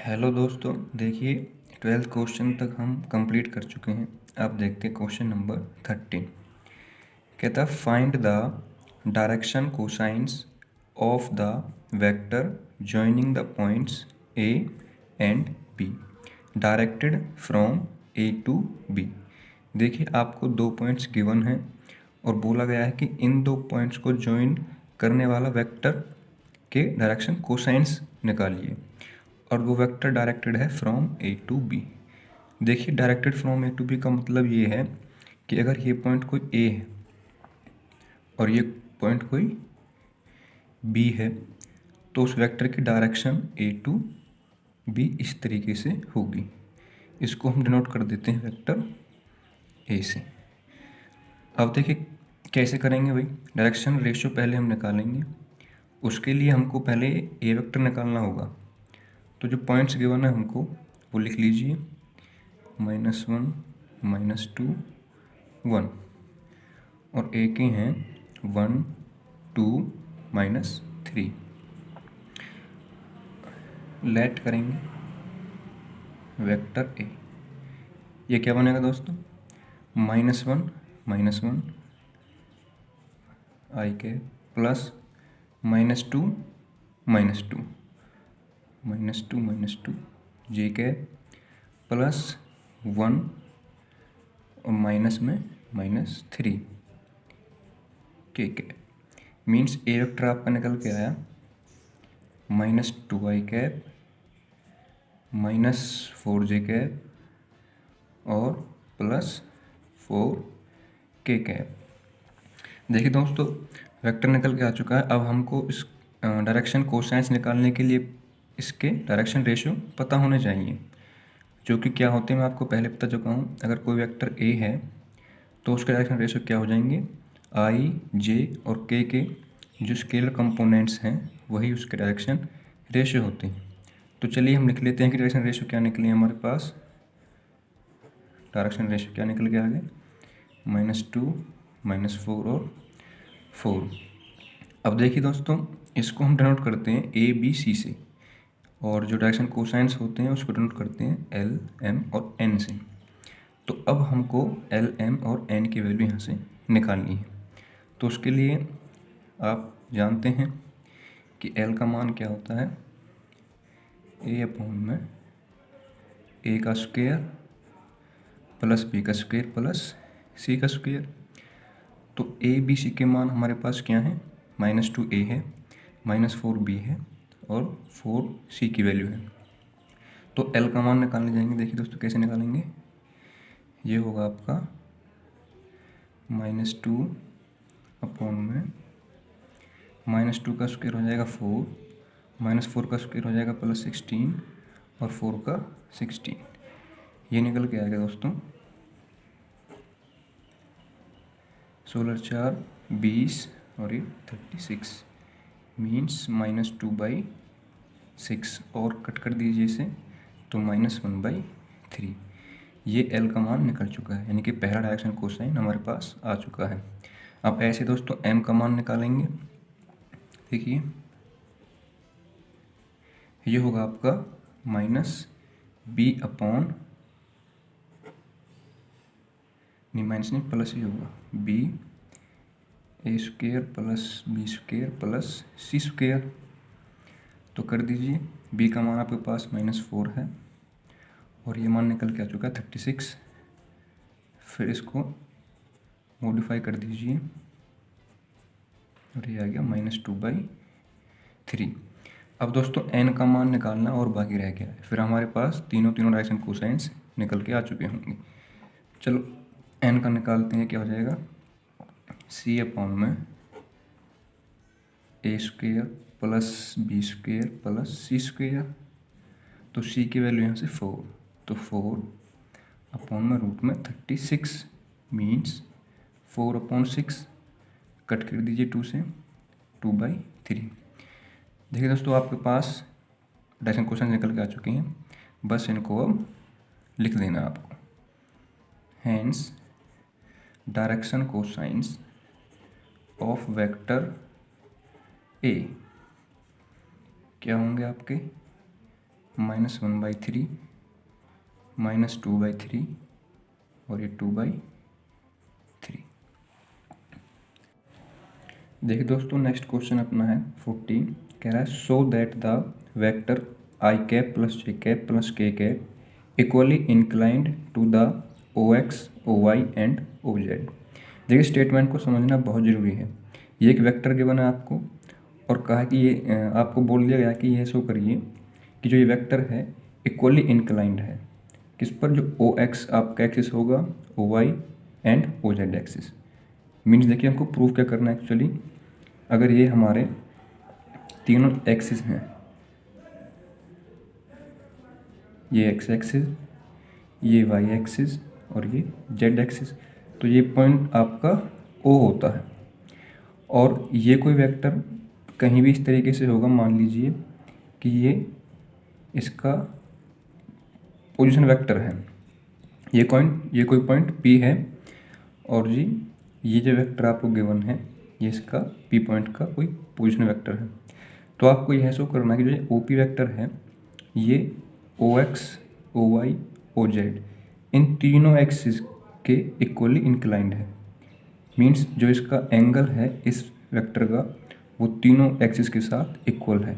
Hello दोस्तों, देखिए 12th question तक हम कंप्लीट कर चुके हैं। अब देखते हैं क्वेश्चन नंबर 13। कहता find the direction cosines of the vector joining the points A and B directed from A to B. देखिए आपको दो पॉइंट्स गिवन हैं और बोला गया है कि इन दो पॉइंट्स को जॉइन करने वाला वेक्टर के डायरेक्शन कोसाइंस निकालिए और वो वेक्टर डायरेक्टेड है फ्रॉम ए टू बी। देखिए directed from A to B का मतलब ये है कि अगर ये पॉइंट कोई ए है और ये पॉइंट कोई बी है तो उस वेक्टर की डायरेक्शन ए टू बी इस तरीके से होगी। इसको हम डिनोट कर देते हैं वेक्टर ए से। अब देखिए कैसे करेंगे भाई, डायरेक्शन रेशियो पहले हम निकालेंगे। उसके लिए हमको पहले ए वेक्टर निकालना होगा। तो जो पॉइंट्स गिवन है हमको वो लिख लीजिए, -1 -2 1 और ए के हैं 1 2 -3। लेट करेंगे वेक्टर ए, ये क्या बनेगा दोस्तों, -1 -1 आई के प्लस -2 -2 -2 जे के प्लस 1 और माइनस में -3 के मीन्स ए वेक्टर आपका निकल के आया -2 आई कैप -4 जे कैप और +4 के कैप। देखिए दोस्तों वेक्टर निकल के आ चुका है। अब हमको इस डायरेक्शन कोसाइंस निकालने के लिए इसके डायरेक्शन रेशियो पता होने चाहिए, जो कि क्या होते हैं मैं आपको पहले बता चुका हूँ। अगर कोई वेक्टर ए है तो उसके डायरेक्शन रेशियो क्या हो जाएंगे, आई जे और के जो स्केलर कंपोनेंट्स हैं वही उसके डायरेक्शन रेशियो होते हैं। तो चलिए हम लिख लेते हैं कि डायरेक्शन रेशियो क्या निकले हमारे पास। डायरेक्शन रेशियो क्या निकल के आ गए, -2 -4 और 4। अब देखिए दोस्तों इसको हम डिनोट करते हैं ए बी सी से, और जो डायरेक्शन कोसाइंस होते हैं उसको डिनोट करते हैं एल एम और एन से। तो अब हमको एल एम और एन की वैल्यू यहाँ से निकालनी है। तो उसके लिए आप जानते हैं कि एल का मान क्या होता है, ए अपॉन में ए का स्क्वायर प्लस बी का स्क्वायर प्लस सी का स्क्वायर। तो ए बी सी के मान हमारे पास क्या है, -2 ए है, -4 बी है और 4 सी की वैल्यू है। तो एल का मान निकालने जाएंगे। देखिए दोस्तों कैसे निकालेंगे, ये होगा आपका -2 अपॉन में -2 का स्क्वायर हो जाएगा 4, -4 का स्क्वायर हो जाएगा +16 और 4 का 16, ये निकल के आएगा दोस्तों 16 4 20 और ये 36 मीन्स -2/6 और कट कर दीजिए इसे तो -1/3। ये एल का मान निकल चुका है, यानी कि पहला डायरेक्शन कोसाइन हमारे पास आ चुका है। अब ऐसे दोस्तों एम का मान निकालेंगे। देखिए ये होगा आपका -b अपॉन, नहीं माइनस नहीं प्लस ही होगा, b A square plus B square plus C square. तो कर दीजिए, b का मान आपके पास -4 है और ये मान निकल के आ चुका है 36। फिर इसको मॉडिफाई कर दीजिए और ये आ गया -2/3। अब दोस्तों n का मान निकालना और बाकी रह गया है। फिर हमारे पास तीनों डायरेक्शन कोसाइंस निकल के आ चुके होंगे। चलो n का निकालते हैं, क्या हो जाएगा, c अपॉन में A square plus B square plus C square. तो c की वैल्यू यहाँ से 4, तो 4 अपॉन में रूट में 36 मीन्स 4/6 कट कर दीजिए 2 से 2/3। देखिए दोस्तों आपके पास डायरेक्शन क्वेश्चन निकल के आ चुके हैं, बस इनको अब लिख देना आपको। Hence direction cosines of vector A क्या होंगे आपके, -1/3 -2/3 और ये 2/3। देखिए दोस्तों, नेक्स्ट क्वेश्चन अपना है 14। कह रहा है so that the vector I cap plus J cap plus K cap equally inclined to the O X O Y and O Z. देखिए, स्टेटमेंट को समझना बहुत ज़रूरी है। ये एक वेक्टर गिवन है आपको, और कहा कि ये आपको बोल दिया गया कि यह शो करिए कि जो ये वेक्टर है इक्वली इंक्लाइंड है किस पर, जो ओ एक्स आपका एक्सिस होगा, O Y and O Z axis. Means देखिए, हमको प्रूफ क्या करना है एक्चुअली। अगर ये हमारे तीनों एक्सिस हैं, ये एक्स एक्सिस, ये वाई एक्सिस और ये जेड एक्सिस, तो ये पॉइंट आपका ओ होता है। और ये कोई वेक्टर कहीं भी इस तरीके से होगा, मान लीजिए कि ये इसका पोजीशन वेक्टर है, ये कोई पॉइंट पी है, और जी ये जो वेक्टर आपको गिवन है ये इसका पी पॉइंट का कोई पोजीशन वेक्टर है। तो आपको यह शो करना है कि जो ओ पी वेक्टर है ये O X O Y O Z इन तीनों एक्सिस के इक्वली इंक्लाइंड है। मीन्स जो इसका एंगल है इस वेक्टर का वो तीनों एक्सिस के साथ इक्वल है।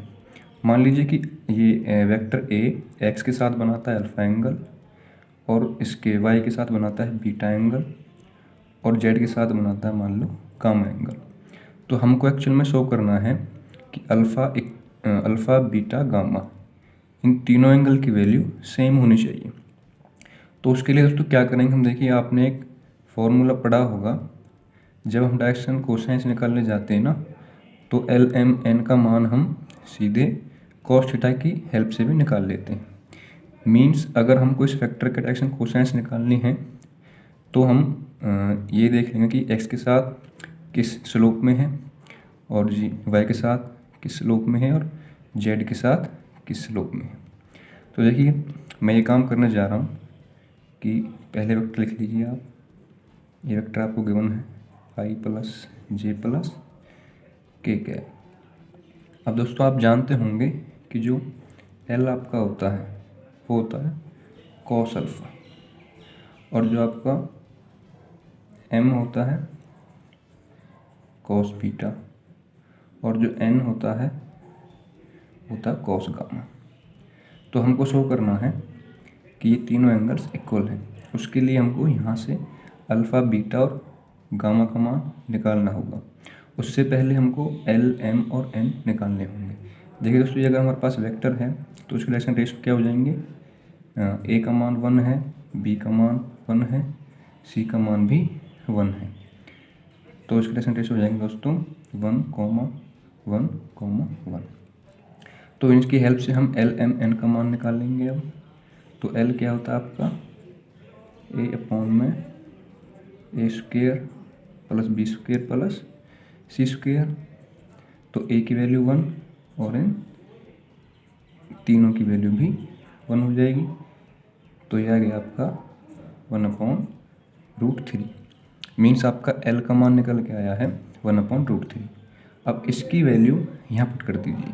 मान लीजिए कि ये वेक्टर ए एक्स के साथ बनाता है अल्फा एंगल, और इसके वाई के साथ बनाता है बीटा एंगल, और जेड के साथ बनाता है मान लो गामा एंगल। तो हमको एक्चुअल में शो करना है कि अल्फ़ा बीटा गामा इन तीनों एंगल की वैल्यू सेम होनी चाहिए। तो उसके लिए दोस्तों क्या करेंगे हम, देखिए आपने एक फॉर्मूला पढ़ा होगा, जब हम डायरेक्शन कोसाइंस निकालने जाते हैं ना, तो एल एम एन का मान हम सीधे कॉस थीटा की हेल्प से भी निकाल लेते हैं। मीन्स अगर हमको इस फैक्टर के डायरेक्शन कोसाइंस निकालनी है तो हम ये देख लेंगे कि एक्स के साथ किस स्लोप में है, और जी वाई के साथ किस स्लोप में है, और जेड के साथ किस स्लोप में है। तो देखिए, मैं ये काम करने जा रहा हूँ कि पहले वेक्टर लिख लीजिए आप। ये वेक्टर आपको गिवन है आई प्लस जे प्लस के कैप। अब दोस्तों आप जानते होंगे कि जो एल आपका होता है वो होता है कॉस अल्फ़ा, और जो आपका एम होता है कॉस बीटा, और जो एन होता है कॉस गामा। तो हमको शो करना है कि ये तीनों एंगल्स इक्वल हैं। उसके लिए हमको यहाँ से अल्फ़ा बीटा और गामा का मान निकालना होगा। उससे पहले हमको एल एम और एन निकालने होंगे। देखिए दोस्तों, ये अगर हमारे पास वेक्टर है तो उसके डायरेक्शन रेशियो क्या हो जाएंगे, ए का मान 1 है, बी का मान 1 है, सी का मान भी 1 है। तो इसके डायरेक्शन रेशियो हो जाएंगे दोस्तों 1,1,1। तो इनकी हेल्प से हम एल एम एन का मान निकाल लेंगे। अब तो एल क्या होता है आपका ए अपॉन में A square plus B square plus C square. तो ए की वैल्यू 1 और इन तीनों की वैल्यू भी 1 हो जाएगी। तो यह आ गया आपका 1/√3। मीन्स आपका एल का मान निकल के आया है 1/√3। अब इसकी वैल्यू यहाँ पुट कर दीजिए,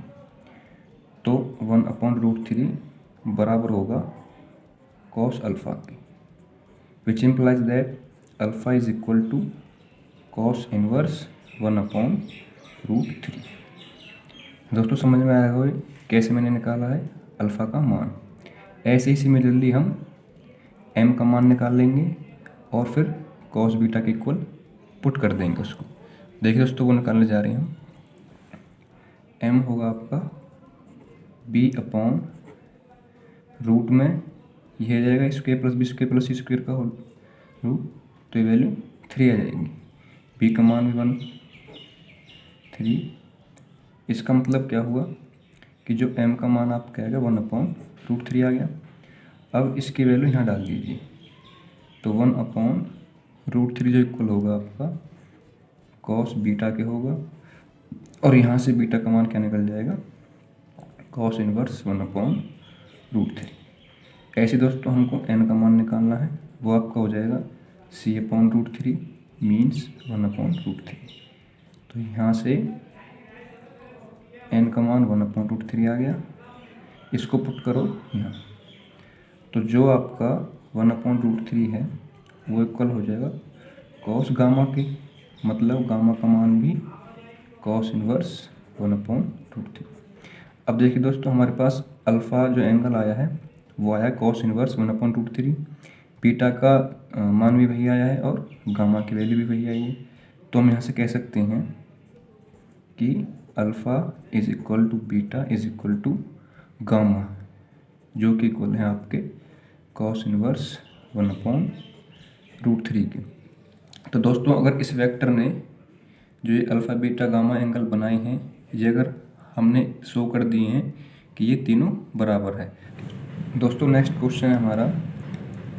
तो 1/√3 बराबर होगा कॉस अल्फ़ा की, which implies that alpha is equal to cos inverse 1/√3। दोस्तों समझ में आया होगा कैसे मैंने निकाला है अल्फ़ा का मान। ऐसे ही सिमिलरली हम एम का मान निकाल लेंगे और फिर कॉस बीटा के इक्वल पुट कर देंगे उसको। देखिए दोस्तों, वो निकालने जा रहे हैं हम। एम होगा आपका बी अपॉन रूट में ये आ जाएगा square plus B square plus C square का होल रूट, तो ये वैल्यू 3 आ जाएगी। बी का मान भी 1 3। इसका मतलब क्या हुआ कि जो एम का मान आपका आएगा 1/√3 आ गया। अब इसकी वैल्यू यहाँ डाल दीजिए, तो 1/√3 जो इक्वल होगा आपका कॉस बीटा के होगा, और यहाँ से बीटा का मान क्या निकल जाएगा कॉस इनवर्स 1/√3। ऐसे दोस्तों हमको एन का मान निकालना है, वो आपका हो जाएगा c/√3 मीन्स 1/√3। तो यहाँ से एन का मान 1/√3 आ गया। इसको पुट करो यहाँ, तो जो आपका 1/√3 है वो इक्वल हो जाएगा कॉस गामा के, मतलब गामा का मान भी कॉस इनवर्स 1/√3। अब देखिए दोस्तों, हमारे पास अल्फ़ा जो एंगल आया है वो आया है कॉस इनवर्स 1/√3, बीटा का मान भी वही आया है और गामा की वैल्यू भी वही आई है। तो हम यहाँ से कह सकते हैं कि alpha is equal to beta is equal to gamma, जो कि इक्वल है आपके कॉस इनवर्स 1/√3 के। तो दोस्तों, अगर इस वेक्टर ने जो ये अल्फ़ा बीटा गामा एंगल बनाए हैं, ये अगर हमने शो कर दिए हैं कि ये तीनों बराबर है। दोस्तों, नेक्स्ट क्वेश्चन है हमारा,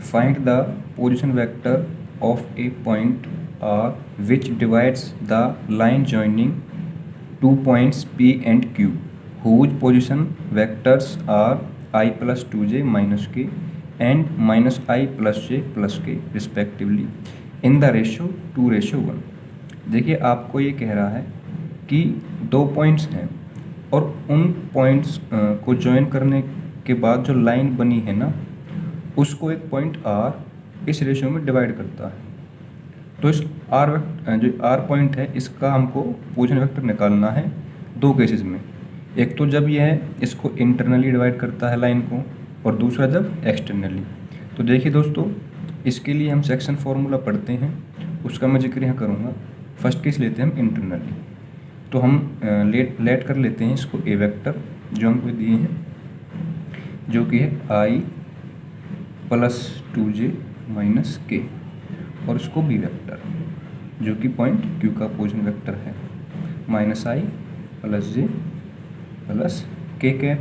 find the position vector of a point R which divides the line joining two points P and Q whose position vectors are I plus 2j minus k and minus I plus j plus k respectively in the ratio 2:1। देखिए, आपको ये कह रहा है कि दो points हैं और उन पॉइंट्स को ज्वाइन करने के बाद जो लाइन बनी है ना, उसको एक पॉइंट R इस रेशियो में डिवाइड करता है। तो इस जो R पॉइंट है, इसका हमको पोजीशन वेक्टर निकालना है दो केसेस में। एक तो जब यह इसको इंटरनली डिवाइड करता है लाइन को, और दूसरा जब एक्सटर्नली। तो देखिए दोस्तों, इसके लिए हम सेक्शन फॉर्मूला पढ़ते हैं, उसका मैं जिक्र यहाँ करूँगा। फर्स्ट केस लेते हैं हम इंटरनली। तो हम लेट कर लेते हैं इसको ए वेक्टर जो हमको दिए हैं, जो कि है I plus 2j minus k, और इसको बी वेक्टर जो कि पॉइंट Q का पोजीशन वेक्टर है, -I plus j plus k cap.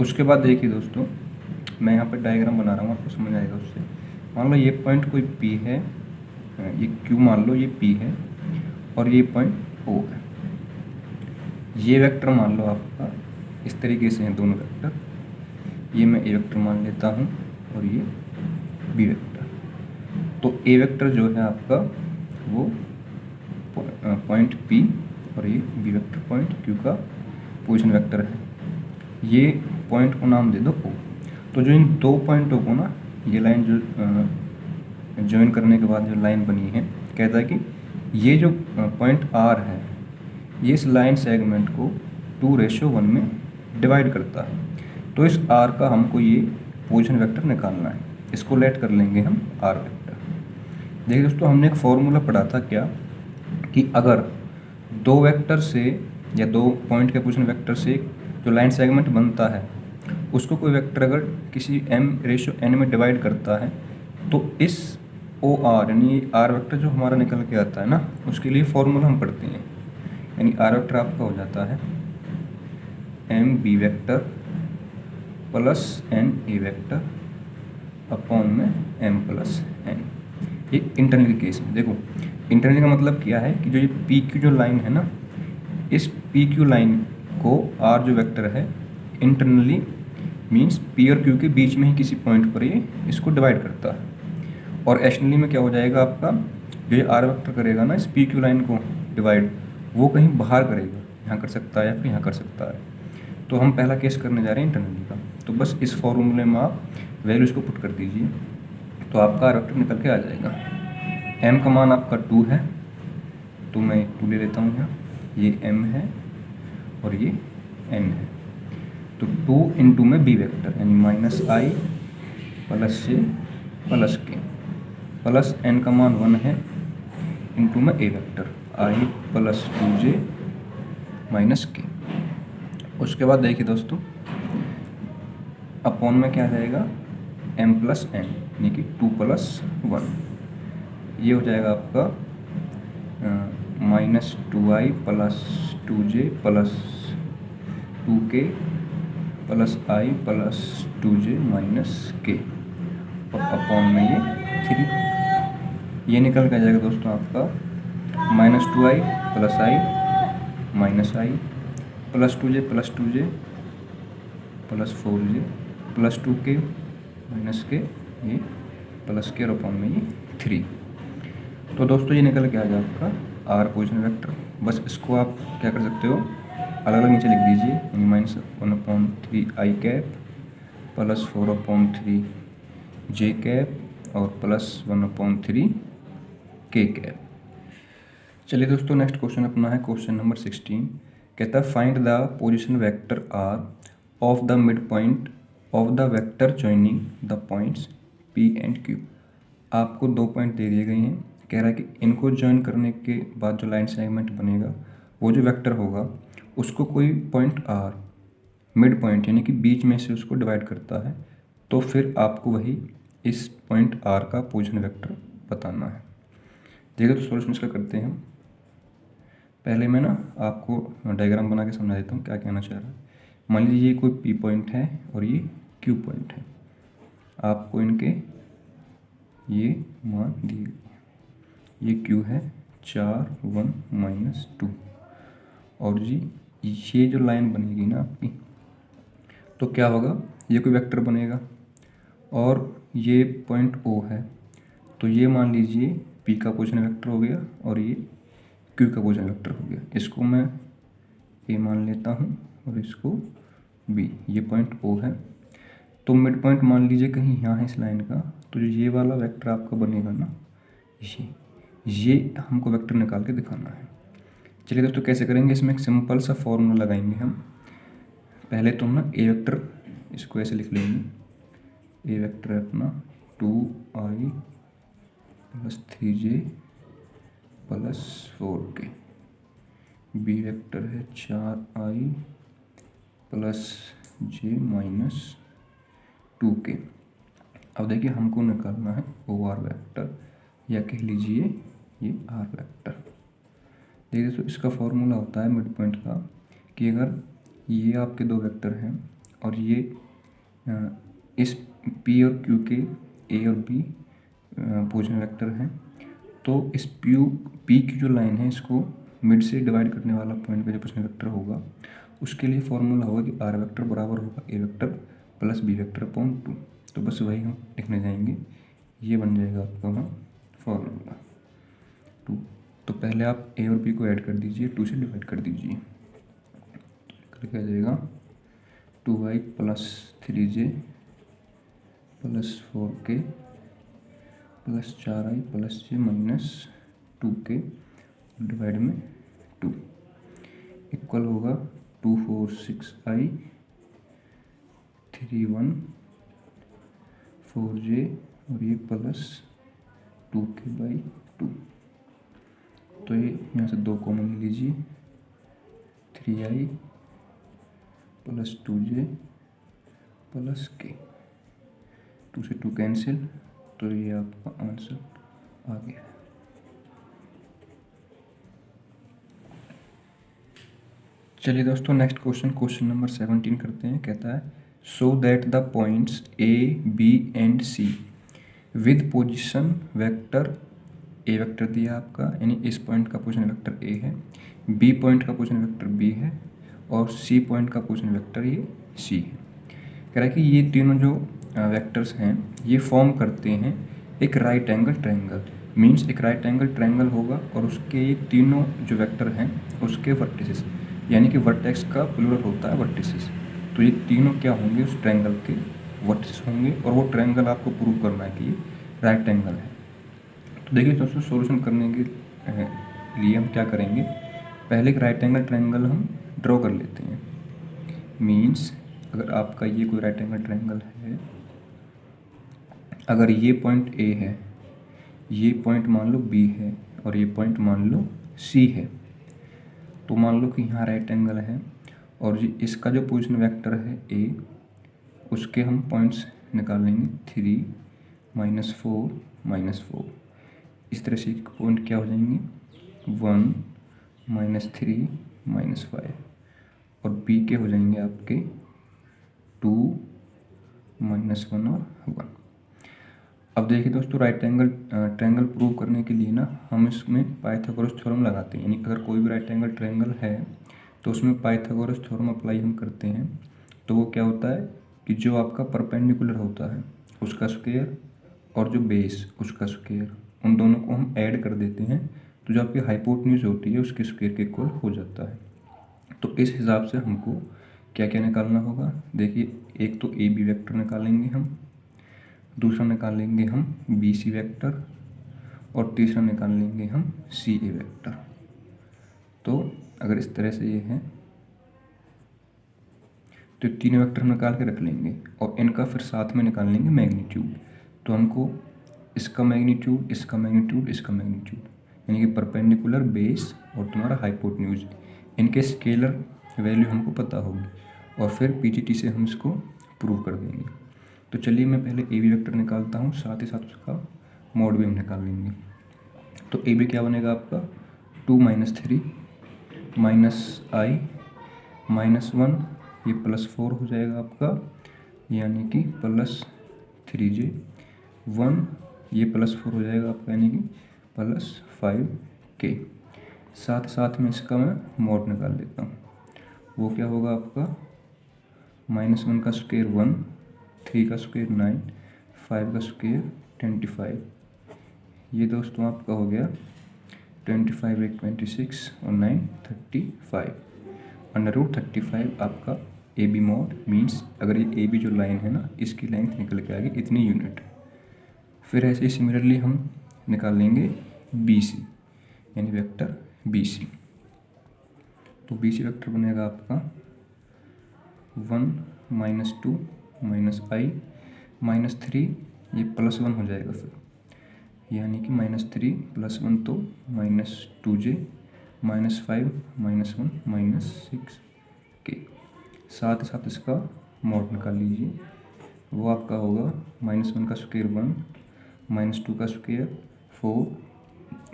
उसके बाद देखिए दोस्तों, मैं यहाँ पर डायग्राम बना रहा हूँ, आपको समझ आएगा उससे। मान लो ये पॉइंट कोई P है, ये Q मान लो ये P है, और ये पॉइंट O है। ये वेक्टर मान लो आपका इस तरीके से हैं दोनों वेक्टर, ये मैं ए वेक्टर मान लेता हूँ और ये बी वेक्टर। तो ए वेक्टर जो है आपका वो पॉइंट P और ये बी वेक्टर पॉइंट Q का पोजीशन वेक्टर है। ये पॉइंट को नाम दे दो O। तो जो इन दो पॉइंटों को ना, ये लाइन जो ज्वाइन करने के बाद जो लाइन बनी है, कहता है कि ये जो पॉइंट R है, ये इस लाइन सेगमेंट को 2:1 में डिवाइड करता है। तो इस R का हमको ये पोजीशन वेक्टर निकालना है। इसको लेट कर लेंगे हम R वेक्टर। देखिए दोस्तों, हमने एक फॉर्मूला पढ़ा था क्या, कि अगर दो वेक्टर से या दो पॉइंट के पोजीशन वेक्टर से जो लाइन सेगमेंट बनता है, उसको कोई वेक्टर अगर किसी m/n में डिवाइड करता है, तो इस OR यानी R वेक्टर जो हमारा निकल के आता है ना, उसके लिए फॉर्मूला हम पढ़ते हैं। यानी R वेक्टर आपका हो जाता है MB vector plus NA vector upon में M प्लस N। ये इंटरनल केस में देखो, इंटरनल का मतलब क्या है कि जो ये PQ जो लाइन है ना, इस PQ लाइन को R जो वेक्टर है इंटरनली मीन्स P और Q के बीच में ही किसी पॉइंट पर ये इसको डिवाइड करता है। और एक्सटर्नली में क्या हो जाएगा आपका, जो ये R वेक्टर करेगा ना इस PQ लाइन को डिवाइड, वो कहीं बाहर करेगा, यहाँ कर सकता है या फिर यहाँ कर सकता है। तो हम पहला केस करने जा रहे हैं इंटरनली का। तो बस इस फॉर्मूले में आप वैल्यूज़ को पुट कर दीजिए, तो आपका R वेक्टर निकल के आ जाएगा। M का मान आपका 2 है, तो मैं 2 ले लेता हूँ यहाँ, ये M है और ये N है। तो 2 × में B वेक्टर यानी -I plus j plus k plus N का मान 1 है, इंटू में A vector I plus 2j minus k। उसके बाद देखिए दोस्तों, अपॉन में क्या आ जाएगा, M प्लस N यानी कि 2 + 1। ये हो जाएगा आपका -2I plus 2j plus 2k plus I plus 2j minus k, और अपॉन में ये 3। ये निकल के आ जाएगा दोस्तों आपका -2I plus I minus I plus 2j plus 4j plus 2k minus k, ये प्लस k और अपॉन में ये 3। तो दोस्तों, ये निकल के आ गया आपका R पोजीशन वेक्टर। बस इसको आप क्या कर सकते हो, अलग अलग नीचे लिख दीजिए, यानी -1/3 i cap plus 4/3 j cap और प्लस 1/3 k कैप। चलिए दोस्तों, नेक्स्ट क्वेश्चन अपना है क्वेश्चन नंबर 16। कहता है find the position vector R of the midpoint of the vector joining the points P and Q। आपको 2 पॉइंट दे दिए गए हैं। कह रहा है कि इनको ज्वाइन करने के बाद जो लाइन सेगमेंट बनेगा, वो जो वेक्टर होगा उसको कोई पॉइंट R मिड पॉइंट यानी कि बीच में से उसको डिवाइड करता है, तो फिर आपको वही इस पॉइंट R का पोजीशन वेक्टर बताना है। देखिए तो सॉल्यूशन इसका करते हैं। पहले मैं ना आपको डायग्राम बना के समझा देता हूँ क्या कहना चाह रहा है। मान लीजिए ये कोई P पॉइंट है और ये Q पॉइंट है। आपको इनके ये मान दिए गए, ये Q है 4 1 -2, और जी ये जो लाइन बनेगी ना आपकी, तो क्या होगा, ये कोई वेक्टर बनेगा और ये पॉइंट O है, तो ये मान लीजिए P का पोजीशन वेक्टर हो गया और ये Q का पोजीशन वेक्टर हो गया। इसको मैं A मान लेता हूँ और इसको B। ये पॉइंट O है, तो मिड पॉइंट मान लीजिए कहीं यहाँ है इस लाइन का, तो जो ये वाला वेक्टर आपका बनेगा ना, ये हमको वेक्टर निकाल के दिखाना है। चलिए दोस्तों कैसे करेंगे, इसमें एक सिंपल सा फॉर्मूला लगाएंगे हम। पहले तो हम ना ए वेक्टर इसको ऐसे लिख लेंगे। ए वेक्टर है अपना 2i + 3j + 4k। B vector है 4i + j - 2k। अब देखिए हमको निकालना है OR वेक्टर, या कह लीजिए ये R वेक्टर। देखिए तो इसका फॉर्मूला होता है मिड पॉइंट का कि अगर ये आपके 2 वेक्टर हैं और ये इस P और Q के A और B पोजीशन वेक्टर हैं, तो इस P की जो लाइन है इसको मिड से डिवाइड करने वाला पॉइंट का जो पोजीशन वेक्टर होगा, उसके लिए फॉर्मूला होगा कि R वेक्टर बराबर होगा A वेक्टर + B वेक्टर/2। तो बस वही हम लिखने जाएंगे, ये बन जाएगा आपका वहाँ फॉर्मूला 2। तो पहले आप A और B को ऐड कर दीजिए, 2 से डिवाइड कर दीजिए, तो क्या जाएगा 2i + 3j + 4k + 4i + j - 2k divide में 2 इक्वल होगा 2 4 6i 3 1 4j और ये +2k/2। तो ये यहाँ से 2 कॉमन ले लीजिए, 3i + 2j + k, 2 से 2 कैंसिल, तो ये आपका आंसर आ गया। चलिए दोस्तों नेक्स्ट क्वेश्चन नंबर 17 करते हैं। कहता है so that the points A B and C with position vector, A vector दिया आपका, यानी इस पॉइंट का पोजीशन वेक्टर A है, B पॉइंट का पोजीशन वेक्टर B है और C पॉइंट का पोजीशन वेक्टर ये C है। कह रहा है कि ये तीनों जो वेक्टर्स हैं ये फॉर्म करते हैं एक राइट एंगल ट्रायंगल। मीन्स एक राइट एंगल ट्रायंगल होगा और उसके ये तीनों जो वेक्टर हैं उसके वर्टिसेस, यानी कि वर्टेक्स का प्लूरल होता है वर्टिसेस, तो ये तीनों क्या होंगे उस ट्रायंगल के वर्टिसेस होंगे, और वो ट्रायंगल आपको प्रूव करना है कि ये राइट एंगल है। तो देखिए दोस्तों सॉल्यूशन करने के लिए हम क्या करेंगे, पहले एक राइट एंगल ट्रायंगल हम ड्रॉ कर लेते हैं। मीन्स अगर आपका ये कोई राइट एंगल ट्रायंगल है, अगर ये पॉइंट A है, ये पॉइंट मान लो B है और ये पॉइंट मान लो C है, तो मान लो कि यहाँ राइट एंगल है और ये इसका जो पोजीशन वेक्टर है A, उसके हम पॉइंट्स निकाल लेंगे 3 -4 -4। इस तरह से पॉइंट क्या हो जाएंगे 1 -3 -5, और B के हो जाएंगे आपके 2 -1 और 1। अब देखिए दोस्तों राइट एंगल ट्रायंगल प्रूव करने के लिए ना हम इसमें पाइथागोरस थ्योरम लगाते हैं, यानी अगर कोई भी राइट एंगल ट्रायंगल है तो उसमें पाइथागोरस थ्योरम अप्लाई हम करते हैं। तो वो क्या होता है कि जो आपका परपेंडिकुलर होता है उसका स्क्वायर और जो बेस उसका स्क्वायर, उन दोनों को हम ऐड कर देते हैं, तो जो आपकी हाइपोटेन्यूज होती है उसके स्क्वायर के इक्वल हो जाता है। तो इस हिसाब से हमको क्या क्या निकालना होगा। देखिए, एक तो ए बी वेक्टर निकालेंगे हम, दूसरा निकालेंगे हम बी सी वेक्टर, और तीसरा निकाल लेंगे हम सी ए वेक्टर। तो अगर इस तरह से ये है तो तीनों वेक्टर हम निकाल के रख लेंगे और इनका फिर साथ में निकाल लेंगे मैग्नीट्यूड। तो हमको इसका मैग्नीट्यूड, इसका मैग्नीट्यूड, इसका मैग्नीट्यूड, यानी कि परपेंडिकुलर, बेस और तुम्हारा हाइपोटेन्यूज, इनके स्केलर वैल्यू हमको पता होगी और फिर पीजीटी से हम इसको प्रूव कर देंगे। तो चलिए मैं पहले ए बी वेक्टर निकालता हूँ, साथ ही साथ उसका मॉड भी हम निकाल लेंगे। तो ए बी क्या बनेगा आपका 2 - 3 -i -1, ये +4 हो जाएगा आपका, यानी कि +3j 1, ये +4 हो जाएगा आपका, यानी कि +5k। साथ में इसका मैं मॉड निकाल लेता हूँ। वो क्या होगा आपका -1 का स्क्वायर 1, 3 का स्क्वायर 9, 5 का स्क्वायर 25। ये दोस्तों आपका हो गया 25 एक 26 और 9 35, √35 आपका ए बी मॉड मीन्स, अगर ये ए बी जो लाइन है ना, इसकी लेंथ निकल के आएगी इतनी यूनिट। फिर ऐसे ही सिमिलरली हम निकाल लेंगे बी सी, यानी वेक्टर बी सी। तो बी सी वेक्टर बनेगा आपका 1 - 2 -i -3, ये +1 हो जाएगा फिर, यानी कि -3 +1 तो -2j -5 -1 -6k। साथ ही साथ इसका मॉड निकाल लीजिए। वो आपका होगा -1 का स्क्वायर 1, -2 का स्क्वायर 4,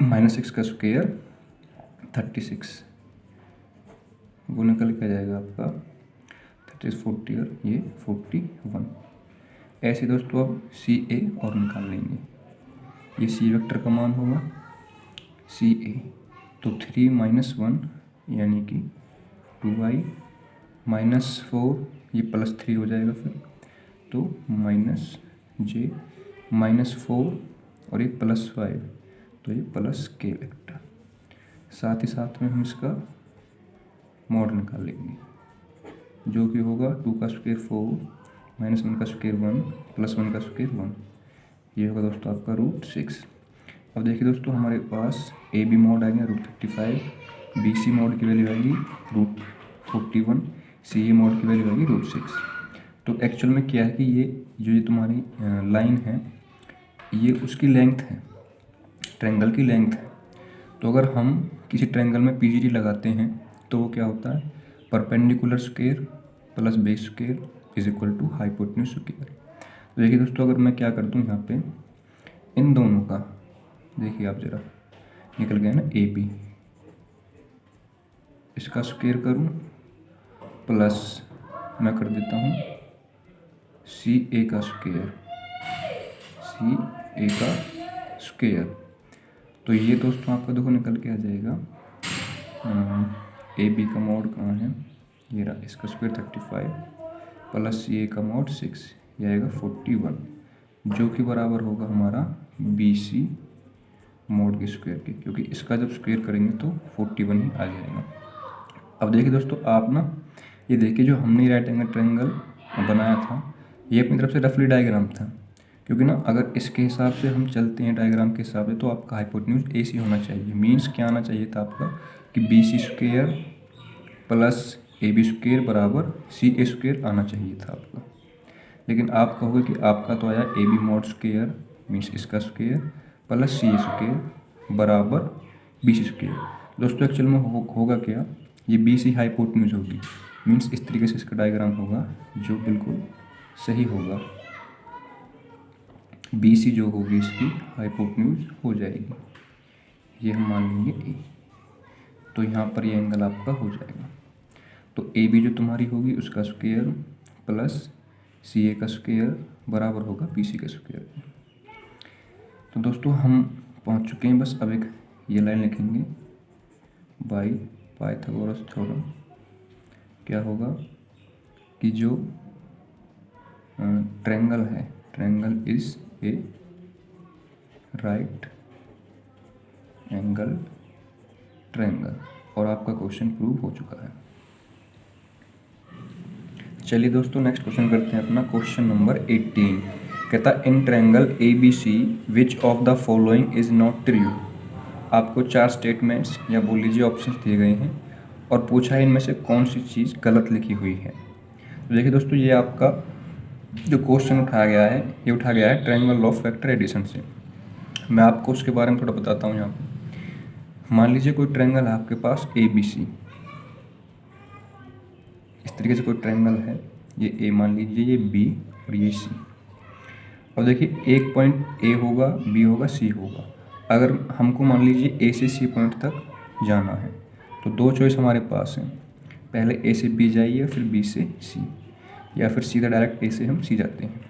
-6 का स्क्वायर 36, वो निकल के आ जाएगा आपका 36 40 और ये 41। ऐसे दोस्तों अब सी ए और निकाल लेंगे। ये सी वेक्टर का मान होगा सी ए, तो 3 - 1 यानी कि 2i -4, ये +3 हो जाएगा फिर, तो -j -4 और ये +5, तो ये +k वेक्टर। साथ ही साथ में हम इसका मॉड निकाल लेंगे, जो कि होगा 2 का स्क्वायर 4 -1 का स्क्वायर 1 +1 का स्क्वायर 1, ये होगा दोस्तों आपका √6। अब देखिए दोस्तों, हमारे पास ए बी मॉड आ गया √35, बी सी मॉड की वैल्यू आएगी √41, सी ए मॉड की वैल्यू आएगी √6। तो एक्चुअल में क्या है कि ये तुम्हारी लाइन है, ये उसकी लेंथ है, ट्रायंगल की लेंथ है। तो अगर हम किसी ट्रायंगल में पीजीटी लगाते हैं तो वो क्या होता है, perpendicular square plus base square is equal to hypotenuse square. तो देखिए दोस्तों, अगर मैं क्या कर दूँ यहाँ पे, इन दोनों का देखिए आप ज़रा, निकल गया ना ए बी, इसका स्क्वायर करूँ प्लस मैं कर देता हूँ सी ए का स्क्वायर, सी ए का स्क्वायर। तो ये दोस्तों आपका देखो निकल के आ जाएगा, ए बी का मॉड कहाँ है, ये रहा, इसका स्क्वायर 35 प्लस सी ए का मॉड 6, ये आएगा 41, जो कि बराबर होगा हमारा बी सी मॉड के स्क्वायर के, क्योंकि इसका जब स्क्वायर करेंगे तो 41 ही आ जाएगा। अब देखिए दोस्तों, आप ना ये देखिए, जो हमने राइट एंगल ट्रायंगल बनाया था, ये अपनी तरफ से रफली डायग्राम था, क्योंकि ना अगर इसके हिसाब से हम चलते हैं डायग्राम के हिसाब से, तो आपका हाइपोटेन्यूज ए सी होना चाहिए। मीन्स क्या आना चाहिए था आपका कि B C square plus A B square बराबर सी ए स्क्वायर आना चाहिए था आपका। लेकिन आप कहोगे कि आपका तो आया A B mod square means इसका square plus C A square बराबर बी सी स्क्वायर। दोस्तों एक्चुअल में होगा क्या, ये बी सी हाइपोटेन्यूज होगी, मीन्स इस तरीके से इसका डायग्राम होगा जो बिल्कुल सही होगा। बी सी जो होगी इसकी हाइपोटेन्यूज हो जाएगी, ये हम मान लेंगे ए। तो यहाँ पर ये एंगल आपका हो जाएगा। तो ए बी जो तुम्हारी होगी उसका स्क्वायर प्लस सी ए का स्क्वायर बराबर होगा बी सी का स्क्वायर। तो दोस्तों हम पहुँच चुके हैं, बस अब एक ये लाइन लिखेंगे, बाय पाइथागोरस थ्योरम। क्या होगा कि जो ट्रायंगल है, triangle is a right angle triangle, और आपका क्वेश्चन प्रूव हो चुका है। चलिए दोस्तों नेक्स्ट क्वेश्चन करते हैं अपना क्वेश्चन नंबर 18। कहता in triangle ABC which of the following is not true. आपको 4 स्टेटमेंट्स या बोल लीजिए ऑप्शंस दिए गए हैं और पूछा है इनमें से कौन सी चीज़ गलत लिखी हुई है। तो देखिए दोस्तों ये आपका जो क्वेश्चन उठाया गया है ये उठाया गया है ट्रायंगल ऑफ वेक्टर एडिशन से। मैं आपको उसके बारे में थोड़ा बताता हूँ यहाँ पे। मान लीजिए कोई ट्रायंगल है आपके पास ABC, इस तरीके से कोई ट्रायंगल है, ये A मान लीजिए, ये B और ये C। और देखिए एक पॉइंट A होगा, B होगा, C होगा। अगर हमको मान लीजिए A से C पॉइंट तक जाना है तो 2 चॉइस हमारे पास हैं, पहले A से B जाइए फिर B से C, या फिर सीधा डायरेक्ट A से हम C जाते हैं।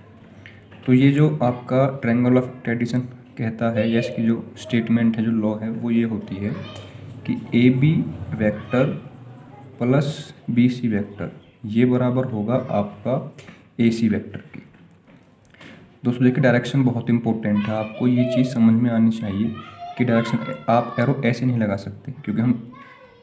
तो ये जो आपका ट्रायंगल ऑफ एडिशन कहता है या इसकी जो स्टेटमेंट है, जो लॉ है, वो ये होती है कि AB vector plus BC vector ये बराबर होगा आपका AC वेक्टर के। दोस्तों देखिए डायरेक्शन बहुत इंपॉर्टेंट है, आपको ये चीज़ समझ में आनी चाहिए कि डायरेक्शन आप एरो ऐसे नहीं लगा सकते, क्योंकि हम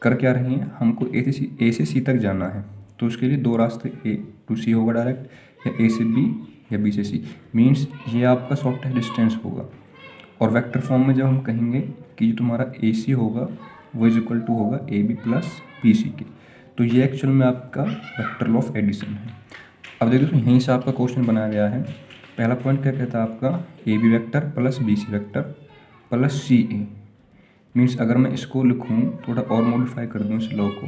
कर क्या रहे हैं, हमको A से C तक जाना है। तो उसके लिए 2 रास्ते A to C होगा डायरेक्ट, या A से B या B से C। मीन्स ये आपका शॉर्टेस्ट डिस्टेंस होगा। और वेक्टर फॉर्म में जब हम कहेंगे कि जो तुम्हारा AC होगा वो इज इक्वल टू होगा AB प्लस BC के। तो ये एक्चुअल में आपका वेक्टर लॉ ऑफ एडिशन है। अब देखिए दोस्तों यहीं से आपका क्वेश्चन बनाया गया है। पहला पॉइंट क्या कहता है आपका, AB vector plus BC vector plus CA। Means अगर मैं इसको लिखूँ थोड़ा और मॉडिफाई कर दूँ इस लॉ को,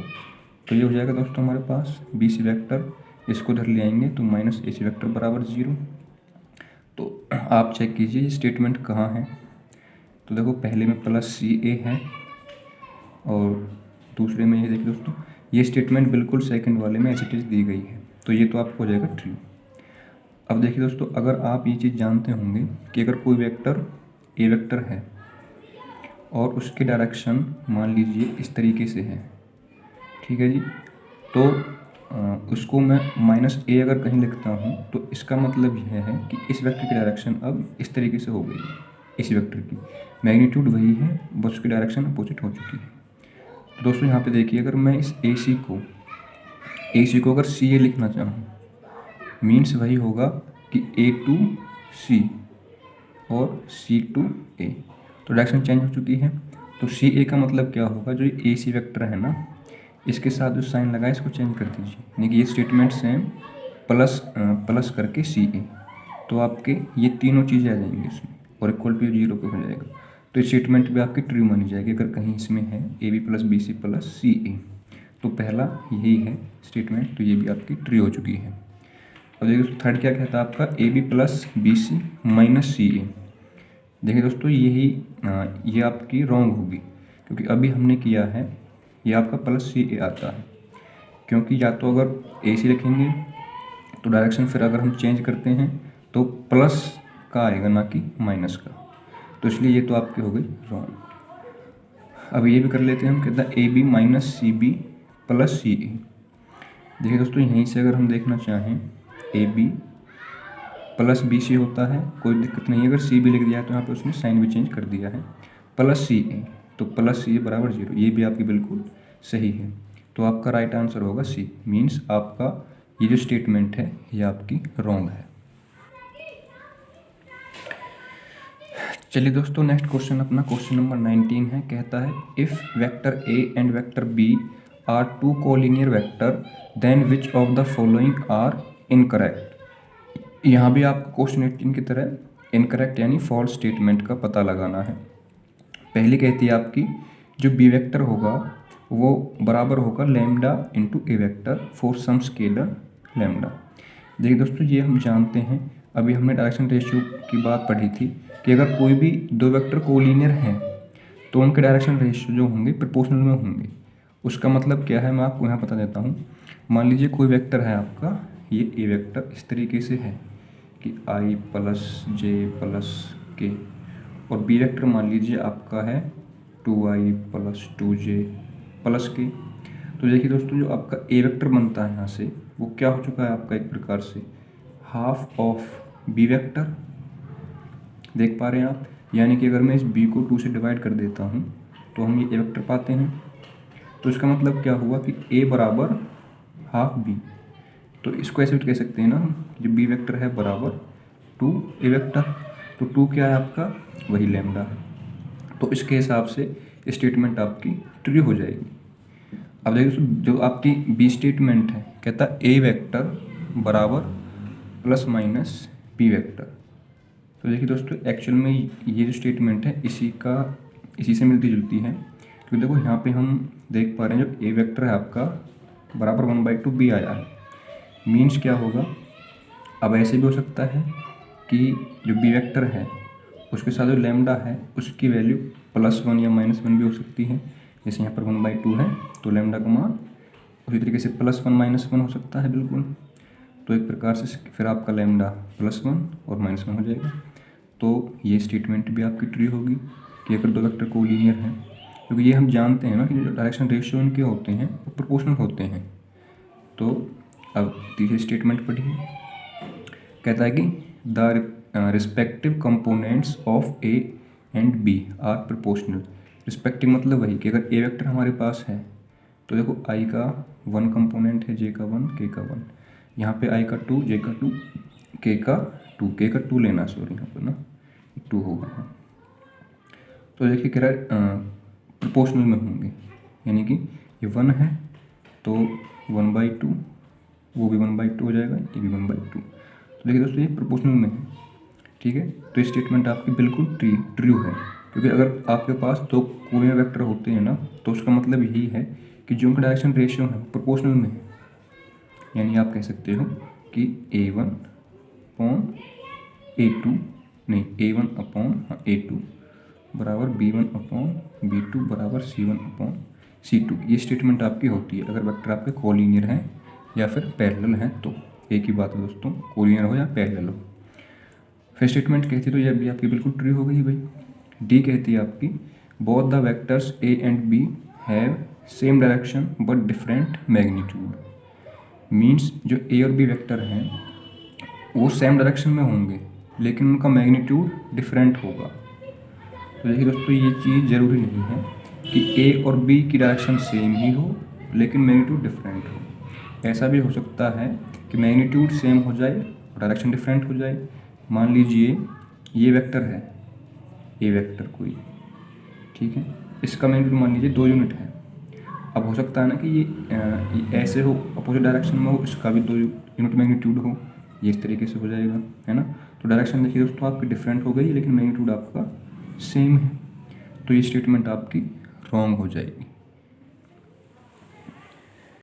तो ये हो जाएगा दोस्तों हमारे पास BC वेक्टर, इसको इधर ले आएंगे तो माइनस AC वेक्टर बराबर 0। तो आप चेक कीजिए ये स्टेटमेंट कहाँ है। तो देखो पहले में प्लस CA है और दूसरे में ये देखिए दोस्तों ये स्टेटमेंट बिल्कुल सेकंड वाले में एज इट इज़ दी गई है, तो ये तो आपको हो जाएगा ट्रू। अब देखिए दोस्तों अगर आप ये चीज़ जानते होंगे कि अगर कोई वेक्टर A वेक्टर है और उसकी डायरेक्शन मान लीजिए इस तरीके से है, ठीक है जी, तो उसको मैं -A अगर कहीं लिखता हूँ तो इसका मतलब यह है कि इस वेक्टर की डायरेक्शन अब इस तरीके से हो गई है। इस वेक्टर की मैग्नीट्यूड वही है, बस उसकी डायरेक्शन अपोजिट हो चुकी है। तो दोस्तों यहाँ पे देखिए अगर मैं इस AC को अगर CA लिखना चाहूँ, मीन्स वही होगा कि A to C और C to A, तो डायरेक्शन चेंज हो चुकी है। तो CA का मतलब क्या होगा, जो ये AC वेक्टर है ना, इसके साथ जो साइन लगा है इसको चेंज कर दीजिए, यानी कि ये स्टेटमेंट सेम प्लस करके CA, तो आपके ये तीनों चीज़ें आ जाएंगी इसमें और इक्वल टू 0 पे हो जाएगा। तो इस स्टेटमेंट भी आपकी ट्रू मानी जाएगी अगर कहीं इसमें है AB plus BC plus CA। तो पहला यही है स्टेटमेंट, तो ये भी आपकी ट्रू हो चुकी है। अब देखिए दोस्तों थर्ड क्या कहता है आपका, AB plus BC minus CA। देखिए दोस्तों ये आपकी रॉन्ग होगी, क्योंकि अभी हमने किया है ये आपका प्लस CA आता है, क्योंकि या तो अगर AC लिखेंगे तो डायरेक्शन फिर अगर हम चेंज करते हैं तो प्लस का आएगा ना कि माइनस का, तो इसलिए ये तो आपकी हो गई रॉन्ग। अब ये भी कर लेते हैं हम, कहता है AB minus CB plus CA। देखिए दोस्तों यहीं से अगर हम देखना चाहें AB प्लस BC होता है, कोई दिक्कत नहीं है। अगर CB लिख दिया है तो यहाँ पे उसने साइन भी चेंज कर दिया है, प्लस CA, तो प्लस CA बराबर 0, ये भी आपकी बिल्कुल सही है। तो आपका राइट आंसर होगा C। मीन्स आपका ये जो स्टेटमेंट है ये आपकी रॉन्ग है। चलिए दोस्तों नेक्स्ट क्वेश्चन अपना क्वेश्चन नंबर 19 है। कहता है if vector A and vector B are 2 collinear vector then which of the following are incorrect. यहाँ भी आपको क्वेश्चन 18 की तरह इनकरेक्ट यानी फॉल्स स्टेटमेंट का पता लगाना है। पहली कहती है आपकी जो B वेक्टर होगा वो बराबर होगा lambda into A vector for some scalar lambda. देखिए दोस्तों ये हम जानते हैं, अभी हमने डायरेक्शन रेशियो की बात पढ़ी थी कि अगर कोई भी 2 वेक्टर कोलिनियर हैं तो उनके डायरेक्शन रेशियो जो होंगे प्रोपोर्शनल में होंगे। उसका मतलब क्या है मैं आपको यहाँ बता देता हूँ। मान लीजिए कोई वेक्टर है आपका, ये A वेक्टर इस तरीके से है कि I plus J plus K, और B वेक्टर मान लीजिए आपका है 2I plus 2J plus K। तो देखिए दोस्तों जो आपका A वेक्टर बनता है यहाँ से वो क्या हो चुका है आपका एक प्रकार से हाफ ऑफ B वेक्टर, देख पा रहे हैं आप। यानी कि अगर मैं इस B को 2 से डिवाइड कर देता हूँ तो हम ये A वेक्टर पाते हैं। तो इसका मतलब क्या हुआ कि A बराबर हाफ B, तो इसको ऐसे भी कह सकते हैं ना हम, जो बी वेक्टर है बराबर 2 ए वेक्टर, तो 2 क्या है आपका, वही लैम्डा है। तो इसके हिसाब से स्टेटमेंट आपकी ट्रू हो जाएगी। अब देखिए दोस्तों, जो आपकी बी स्टेटमेंट है, कहता है ए वेक्टर बराबर प्लस माइनस बी वेक्टर। तो देखिए दोस्तों, एक्चुअल में ये जो स्टेटमेंट है इसी से मिलती जुलती है, क्योंकि देखो यहाँ पे हम देख पा रहे हैं जो ए वेक्टर है आपका बराबर 1/2 बी आया है, मीन्स क्या होगा। अब ऐसे भी हो सकता है कि जो बी वेक्टर है उसके साथ जो लैम्डा है उसकी वैल्यू +1 या -1 भी हो सकती है। जैसे यहाँ पर 1/2 है तो लैम्डा का मान उसी तरीके से +1 -1 हो सकता है बिल्कुल। तो एक प्रकार से फिर आपका लैम्डा +1 और -1 हो जाएगा। तो ये स्टेटमेंट भी आपकी ट्रू होगी कि अगर दो वेक्टर कोलीनियर हैं, क्योंकि ये हम जानते हैं ना कि जो डायरेक्शन रेशियो इनके होते हैं वो प्रोपोर्शनल होते हैं। तो अब तीसरी स्टेटमेंट पढ़िए, कहता है कि the respective components of A and B are proportional. Respective मतलब वही कि अगर ए वेक्टर हमारे पास है तो देखो आई का 1 कंपोनेंट है, जे का 1, के का 1, यहाँ पे आई का 2, जे का 2, के का 2 लेना, सॉरी यहाँ पर ना 2 होगा। तो देखिए कह रहा है प्रोपोर्शनल में होंगे, यानी कि ये 1 है तो 1/2, वो भी 1/2 हो जाएगा, ये भी 1/2। तो देखिए दोस्तों, ये प्रोपोर्शनल में है, ठीक है। तो ये स्टेटमेंट आपकी बिल्कुल ट्रू है, क्योंकि अगर आपके पास दो कोलिनियर वेक्टर होते हैं ना तो उसका मतलब यही है कि जो उनका डायरेक्शन रेशियो है प्रोपोर्शनल में है। यानी आप कह सकते हो कि A1/A2 नहीं, A1/A2 बराबर B1/B2 बराबर C1/C2। ये स्टेटमेंट आपकी होती है अगर वेक्टर आपके कोलिनियर हैं या फिर पैरेलल हैं। तो एक ही बात है दोस्तों, कोलिनियर हो या पैरेलल हो। फिर स्टेटमेंट कहती है तो यह भी आपकी बिल्कुल ट्रू हो गई भाई। डी कहती है आपकी both the vectors A and B have same direction but different magnitude. Means जो ए और बी वेक्टर हैं वो सेम डायरेक्शन में होंगे लेकिन उनका मैग्नीट्यूड डिफरेंट होगा। तो देखिए दोस्तों, ये चीज़ ज़रूरी नहीं है कि ए और बी की डायरेक्शन सेम ही हो लेकिन मैग्नीट्यूड डिफरेंट हो। ऐसा भी हो सकता है कि मैग्नीट्यूड सेम हो जाए और डायरेक्शन डिफरेंट हो जाए। मान लीजिए ये वेक्टर है, ए वेक्टर कोई, ठीक है, इसका मैग्नीट्यूड मान लीजिए 2 यूनिट है। अब हो सकता है ना कि ये ऐसे हो, अपोजिट डायरेक्शन में हो, इसका भी 2 यूनिट मैग्नीट्यूड हो, ये इस तरीके से हो जाएगा, है ना। तो डायरेक्शन देखिए दोस्तों आपकी डिफरेंट हो गई लेकिन मैग्नीट्यूड आपका सेम है, तो ये स्टेटमेंट आपकी रॉन्ग हो जाएगी।